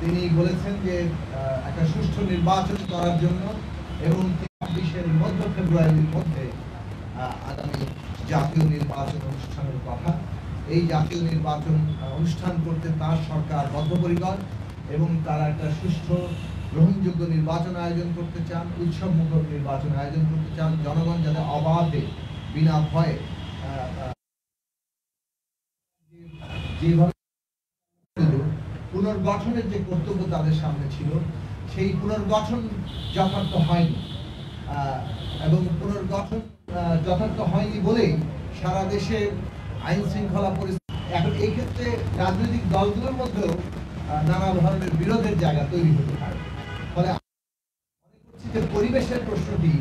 তিনি বলেছেন যে একটা সুষ্ঠু নির্বাচন করার জন্য এবং ২৩-এর মধ্য ফেব্রুয়ারির মধ্যে আগামী জাতীয় নির্বাচন অনুষ্ঠানের কথা। এই জাতীয় নির্বাচন অনুষ্ঠান করতে তার সরকার বদ্ধপরিকর এবং তারা একটা সুষ্ঠু গ্রহণযোগ্য নির্বাচন আয়োজন করতে চান, উৎসবমুখর নির্বাচন আয়োজন করতে চান, জনগণ যাতে অবাধে বিনা ভয়ে যেভাবে পুনর্গঠনের যে কর্তব্য তাদের সামনে ছিল সেই পুনর্গঠন যথার্থ হয়নি এবং পুনর্গঠন যথার্থ হয়নি বলেই সারা দেশে আইন শৃঙ্খলা পরিস্থিতি এখন এই ক্ষেত্রে রাজনৈতিক দলগুলোর মধ্যেও নানা ধরনের বিরোধের জায়গা তৈরি হতে পারে। ফলে মনে করছি যে পরিবেশের প্রশ্নটি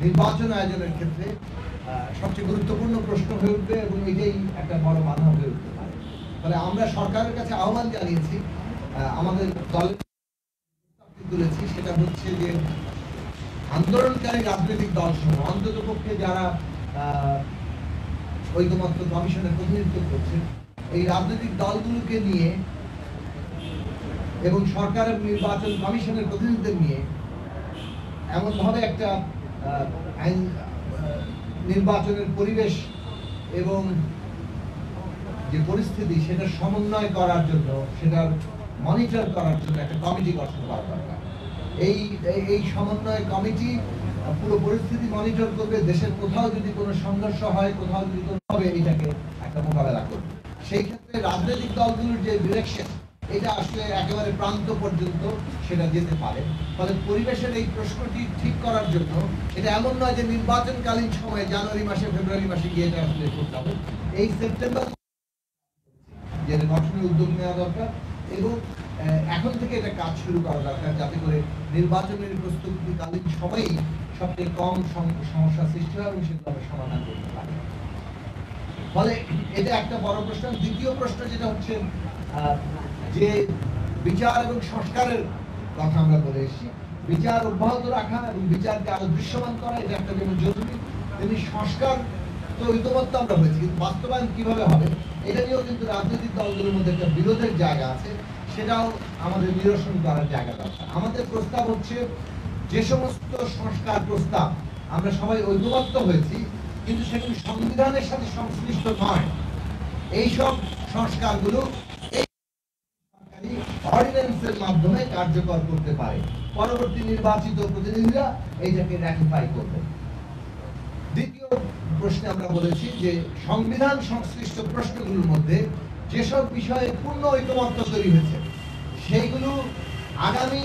নির্বাচন আয়োজনের ক্ষেত্রে সবচেয়ে গুরুত্বপূর্ণ প্রশ্ন হয়ে উঠবে এবং এটাই একটা বড় বাধা হয়ে উঠতে পারে। ফলে আমরা সরকারের কাছে আহ্বান জানিয়েছি, আমাদের দলের তুলেছি, সেটা হচ্ছে যে আন্দোলনকারী রাজনৈতিক দলসমূহ অন্ততপক্ষে যারা ঐকমত্য কমিশনের প্রতিনিধিত্ব করছে এই রাজনৈতিক দলগুলোকে নিয়ে এবং সরকারের নির্বাচন কমিশনের প্রতিনিধিদের নিয়ে এমনভাবে একটা আইন নির্বাচনের পরিবেশ এবং যে পরিস্থিতি সেটা সমন্বয় করার জন্য, সেটার মনিটর করার জন্য একটা কমিটি গঠন করা দরকার। এই সমন্বয় কমিটি পুরো পরিস্থিতি মনিটর করবে, দেশের কোথাও যদি কোনো সংঘর্ষ হয়, কোথাও যদি কোনো হবে এটাকে একটা মোকাবেলা করবে। সেই ক্ষেত্রে রাজনৈতিক দলগুলোর যে ডিরেকশন এটা আসলে একেবারে প্রান্ত পর্যন্ত সেটা যেতে পারে। ফলে পরিবেশের এই প্রশ্নটি ঠিক করার জন্য এটা এমন নয় যে নির্বাচনকালীন সময়ে জানুয়ারি মাসে ফেব্রুয়ারি মাসে গিয়ে এটা আসলে করতে হবে, এই সেপ্টেম্বর যে গঠনের উদ্যোগ নেওয়া দরকার এবং এখন থেকে এটা কাজ শুরু করা দরকার যাতে করে নির্বাচনের প্রস্তুতিকালীন সময়েই সবচেয়ে কম সমস্যা সৃষ্টি হয় এবং সেগুলো আমরা সমাধান করতে পারি। ফলে এটা একটা বড় প্রশ্ন। দ্বিতীয় প্রশ্ন যেটা হচ্ছে যে বিচার এবং সংস্কারের কথা আমরা বলে এসেছি, বিচার অব্যাহত রাখা এবং বিচারকে আরো দৃশ্যমান করা এটা একটা যেমন জরুরি, তেমনি সংস্কার তো ঐকমত্য আমরা হয়েছি, কিন্তু বাস্তবায়ন কিভাবে হবে এটা নিয়েও কিন্তু রাজনৈতিক দলগুলোর মধ্যে একটা বিরোধের জায়গা আছে, সেটাও আমাদের নিরসন করার জায়গা দরকার। আমাদের প্রস্তাব হচ্ছে যে সমস্ত সংস্কার প্রস্তাব আমরা সবাই ঐকমত্য হয়েছি কিন্তু সেগুলি সংবিধানের সাথে সংশ্লিষ্ট নয়, এইসব সংস্কারগুলো এই অর্ডিন্যান্সের মাধ্যমে কার্যকর করতে পারে, পরবর্তী নির্বাচিত প্রতিনিধিরা এইটাকে র্যাটিফাই করবে। দ্বিতীয় প্রশ্নে আমরা বলেছি যে সংবিধান সংশ্লিষ্ট প্রশ্নগুলোর মধ্যে যেসব বিষয়ে পূর্ণ ঐকমত্য তৈরি হয়েছে সেইগুলো আগামী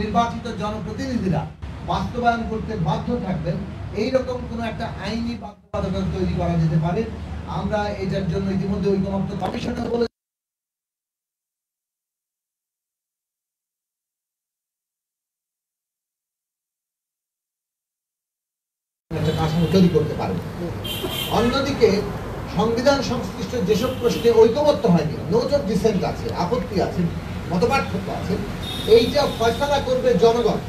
নির্বাচিত জনপ্রতিনিধিরা বাস্তবায়ন করতে বাধ্য থাকবেন, এইরকম কোনো একটা আইনি বাধ্যবাধকতা তৈরি করা যেতে পারে। আমরা এটার জন্য ইতিমধ্যে ঐকমত্য কমিশনে বলে একটা কাঠামো তৈরি করতে পারবে। অন্যদিকে সংবিধান সংশ্লিষ্ট যেসব প্রশ্নে ঐকমত্য হয়নি, নোট অফ ডিসেন্ট আছে, আপত্তি আছে, মতপার্থক্য আছে, এইটা ফয়সালা করবে জনগণ।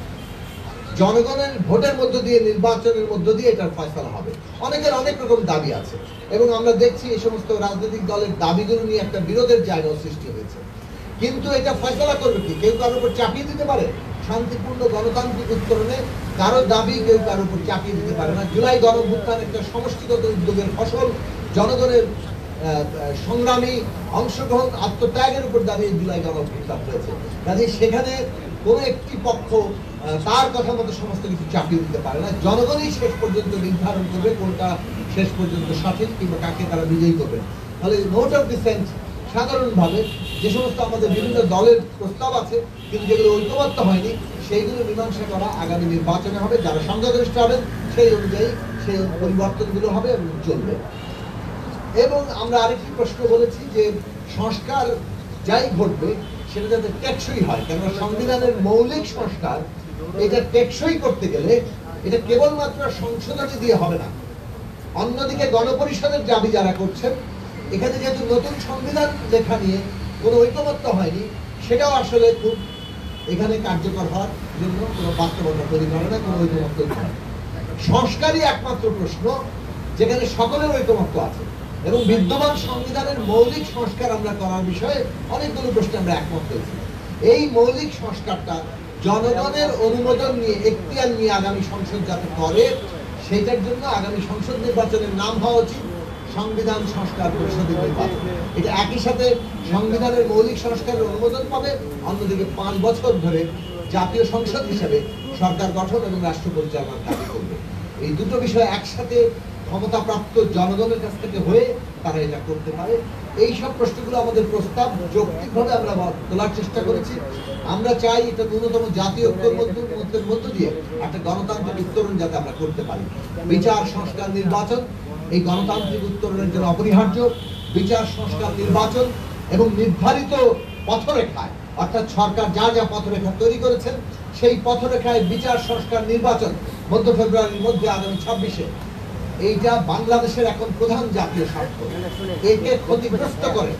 জনগণের ভোটের মধ্য দিয়ে, নির্বাচনের মধ্য দিয়ে এটার ফয়সালা হবে। অনেকের অনেক রকম দাবি আছে এবং আমরা দেখছি এই সমস্ত রাজনৈতিক দলের দাবিগুলো নিয়ে একটা বিরোধের জায়গাও সৃষ্টি হয়েছে। কিন্তু এটা ফয়সালা করবে কি? কেউ কারোর উপর চাপিয়ে দিতে পারে? শান্তিপূর্ণ গণতান্ত্রিক উত্তরণে কারো দাবি কেউ কারোর উপর চাপিয়ে দিতে পারে না। জুলাই গণঅভ্যুত্থান একটা সমষ্টিগত উদ্যোগের ফসল, জনগণের সংগ্রামী অংশগ্রহণ, আত্মত্যাগের উপর দাঁড়িয়ে জুলাই গণঅভ্যুত্থান হয়েছে। কাজে সেখানে কোনো একটি পক্ষ তার কথা মতো সমস্ত কিছু চাপিয়ে দিতে পারে না। জনগণই শেষ পর্যন্ত নির্ধারণ করবে কোনটা শেষ পর্যন্ত সঠিক কিংবা কাকে তারা বিজয়ী করবে। ফলে নোট অফ ডিসেন্ট সাধারণভাবে যে সমস্ত আমাদের বিভিন্ন দলের প্রস্তাব আছে কিন্তু যেগুলো ঐকমত্য হয়নি সেইগুলো মীমাংসা করা আগামী নির্বাচনে হবে। যারা সংখ্যাগরিষ্ঠ হবেন সেই অনুযায়ী সেই পরিবর্তনগুলো হবে এবং চলবে। এবং আমরা আরেকটি প্রশ্ন বলেছি যে সংস্কার যাই ঘটবে সেটা যাতে টেকসই হয়, কেননা সংবিধানের মৌলিক সংস্কার এটা টেকসই করতে গেলে এটা কেবলমাত্র সংশোধনী দিয়ে হবে না। অন্যদিকে গণপরিষদের দাবি যারা করছেন, এখানে যেহেতু নতুন সংবিধান লেখা নিয়ে কোনো ঐকমত্য হয়নি, সেটাও আসলে খুব এখানে কার্যকর হওয়ার জন্য কোনো বাস্তবতা তৈরি করে না, কোনো ঐকমত্য তৈরি হয়। সংস্কারই একমাত্র প্রশ্ন যেখানে সকলের ঐকমত্য আছে এবং বিদ্যমান সংবিধানের মৌলিক সংস্কার আমরা করার বিষয়ে অনেকগুলো প্রশ্নে আমরা একমত হয়েছি। এই মৌলিক সংস্কারটা জনগণের অনুমোদন নিয়ে এখতিয়ার নিয়ে আগামী সংসদ যাতে করে, সেটার জন্য আগামী সংসদ নির্বাচনের নাম হওয়া উচিত সংবিধান সংস্কার পরিষদের নির্বাচন। এটা একই সাথে সংবিধানের মৌলিক সংস্কারের অনুমোদন পাবে, অন্যদিকে 5 বছর ধরে জাতীয় সংসদ হিসেবে সরকার গঠন এবং রাষ্ট্র পরিচালনার দাবি করবে। এই দুটো বিষয় একসাথে ক্ষমতাপ্রাপ্ত জনগণের কাছ থেকে হয়ে তারা এটা করতে পারে। এই সব প্রশ্নগুলো আমাদের প্রস্তাব যৌক্তিকভাবে আমরা তোলার চেষ্টা করেছি। আমরা চাই এটা ন্যূনতম জাতীয় ঐক্যের মধ্য দিয়ে একটা গণতান্ত্রিক উত্তরণ যাতে আমরা করতে পারি। বিচার সংস্কার নির্বাচন এই গণতান্ত্রিক উত্তরণের জন্য অপরিহার্য। বিচার সংস্কার নির্বাচন এবং নির্ধারিত পথরেখায়, অর্থাৎ সরকার যা যা পথরেখা তৈরি করেছেন সেই পথরেখায় বিচার সংস্কার নির্বাচন মধ্য ফেব্রুয়ারির মধ্যে আগামী 26-এ, এইটা বাংলাদেশের এখন প্রধান জাতীয় স্বার্থ। একে ক্ষতিগ্রস্ত করে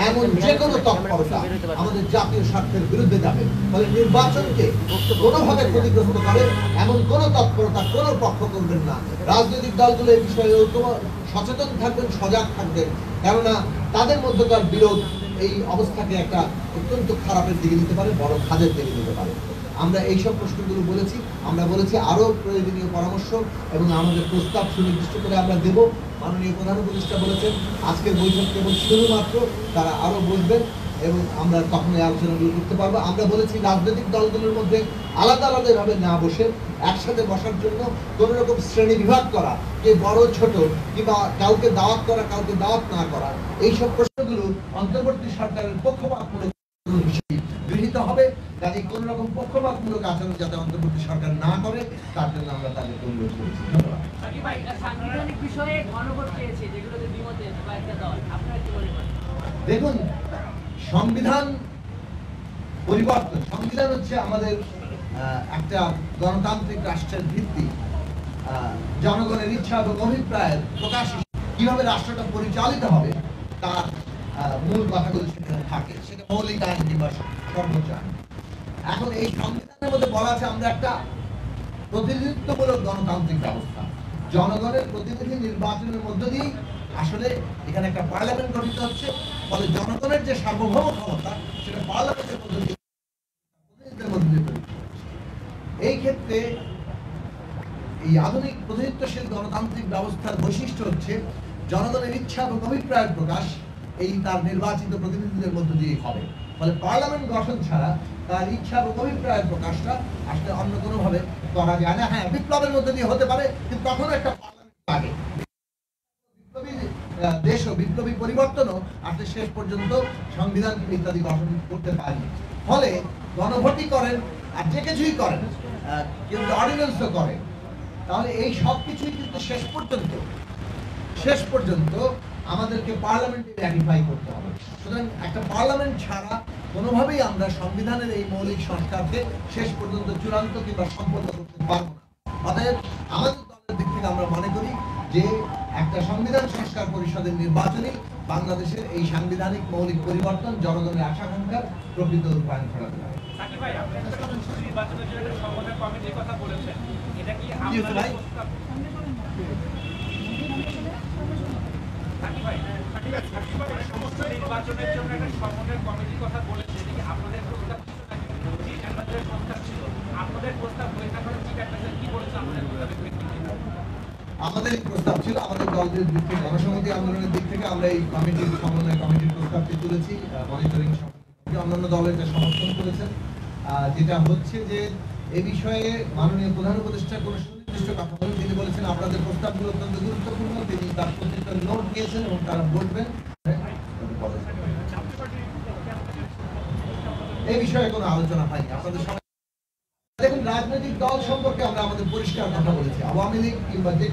এমন যে কোনো তৎপরতা আমাদের জাতীয় স্বার্থের বিরুদ্ধে যাবে। ফলে নির্বাচনকে কোনোভাবে ক্ষতিগ্রস্ত করে এমন কোনো তৎপরতা কোনো পক্ষ করবেন না। রাজনৈতিক দলগুলো এই বিষয়ে সচেতন থাকবেন, সজাগ থাকবেন, কেননা তাদের মধ্যকার বিরোধ এই অবস্থাকে একটা অত্যন্ত খারাপের দিকে নিতে পারে, বড় খাদের দিকে নিতে পারে। আমরা এইসব প্রশ্নগুলো বলেছি। আমরা বলেছি আরো প্রয়োজনীয় পরামর্শ এবং আমাদের প্রস্তাব সুনির্দিষ্ট করে আমরা দেব। মাননীয় প্রধান উপদেষ্টা বলেছেন আজকের বৈঠক কেবল শুরুমাত্র, তারা আরো বসবেন এবং আমরা তখন এই আলোচনাগুলো করতে পারবো। আমরা বলেছি রাজনৈতিক দলগুলোর মধ্যে আলাদা আলাদাভাবে না বসে একসাথে বসার জন্য কোন রকম শ্রেণী বিভাগ করা, কে বড় ছোট কিংবা কাউকে দাওয়াত করা কাউকে দাওয়াত না করা, এইসব প্রশ্নগুলো অন্তর্বর্তী সরকারের পক্ষপাতমূলক গৃহীত হবে। কাজে কোন রকম পক্ষপাতমূলক আচরণ যাতে অন্তর্বর্তী সরকার না করে তার জন্য আমরা তাদের অনুরোধ করছি। ধন্যবাদ। দেখুন, সংবিধান পরিবর্তন, সংবিধান হচ্ছে আমাদের একটা গণতান্ত্রিক রাষ্ট্রের ভিত্তি। জনগণের ইচ্ছা এবং অভিপ্রায়ের প্রকাশ কিভাবে রাষ্ট্রটা পরিচালিত হবে তার মূল কথাগুলো সেখানে থাকে, সেটা মৌলিক আইন কিংবা সর্বোচ্চ আইন। এখন এই সংবিধানের মধ্যে বলা আছে আমরা একটা প্রতিনিধিত্বমূলক গণতান্ত্রিক ব্যবস্থা, জনগণের প্রতিনিধি নির্বাচনের মধ্য দিয়ে আসলে এখানে একটা পার্লামেন্ট গঠিত হচ্ছে। ফলে জনগণের যে সার্বভৌম ক্ষমতা সেটা পার্লামেন্টের মধ্য দিয়ে এই ক্ষেত্রে এই আধুনিক প্রতিনিধিত্বশীল গণতান্ত্রিক ব্যবস্থার বৈশিষ্ট্য হচ্ছে জনগণের ইচ্ছা এবং অভিপ্রায়ের প্রকাশ এই তার নির্বাচিত প্রতিনিধিদের মধ্য দিয়ে হবে। ফলে পার্লামেন্ট গঠন ছাড়া তার ইচ্ছা এবং অভিপ্রায়ের প্রকাশটা আসলে অন্য কোনো ভাবে করা যায় না। হ্যাঁ, বিপ্লবের মধ্য দিয়ে হতে পারে, কিন্তু তখন একটা পার্লামেন্ট লাগে। বিপ্লবী দেশ ও বিপ্লবী পরিবর্তনও আসলে শেষ পর্যন্ত সংবিধান ইত্যাদি গঠন করতে পারি। ফলে গণভোটই করেন আর যে কিছুই করেন, কিন্তু অর্ডিন্যান্সও করেন, তাহলে এই সব কিছুই কিন্তু শেষ পর্যন্ত আমাদেরকে পার্লামেন্টে র্যাটিফাই করতে হবে। সুতরাং একটা পার্লামেন্ট ছাড়া কোনোভাবেই আমরা সংবিধানের এই মৌলিক সংস্কারকে শেষ পর্যন্ত চূড়ান্ত কিংবা সম্পন্ন করতে পারবো না। অতএব আমাদের দলের দিক থেকে আমরা মনে করি যে একটা সংবিধান সংস্কার পরিষদের নির্বাচনে বাংলাদেশের এই সাংবিধানিক মৌলিক পরিবর্তন জনগণের আকাঙ্ক্ষার প্রকৃত রূপায়ণ ঘটাতে পারে। সমস্ত নির্বাচনের জন্য একটা সমন্বয় কমিটির কথা বলেছে, আপনাদের প্রস্তাব ছিল, আপনাদের প্রস্তাব হয়ে থাকার কি বলেছে আমাদের প্রস্তাব ছিল, আমাদের দলের দিক থেকে গণসংহতি আন্দোলনের দিক থেকে আমরা এই কমিটির সমন্বয় কমিটির প্রস্তাবটি তুলেছি। মনিটরিং কমিটি অন্যান্য দল এটা সমর্থন করেছেন। যেটা হচ্ছে যে এই বিষয়ে মাননীয় প্রধান উপদেষ্টা কোনো সুনির্দিষ্ট কথা বলেন। তিনি বলেছেন আপনাদের প্রস্তাবগুলো অত্যন্ত গুরুত্বপূর্ণ, তিনি তার প্রত্যেকটা নোট দিয়েছেন এবং তারা বলবেন। এই বিষয়ে কোনো আলোচনা হয়নি আপনাদের সঙ্গে। দেখুন, রাজনৈতিক দল সম্পর্কে আমরা আমাদের পরিষ্কার কথা বলেছি। আওয়ামী লীগ কিংবা যে